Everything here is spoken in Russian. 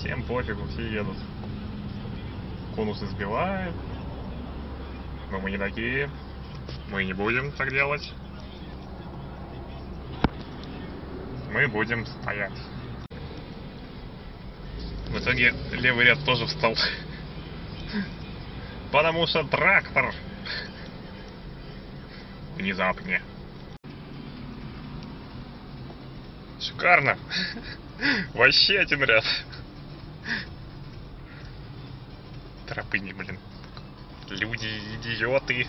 Всем пофигу, все едут. Конусы сбивают. Но мы не такие. Мы не будем так делать. Мы будем стоять. В итоге левый ряд тоже встал. Потому что трактор внезапно. Шикарно. Вообще один ряд. Тропыни, блин. Люди, идиоты.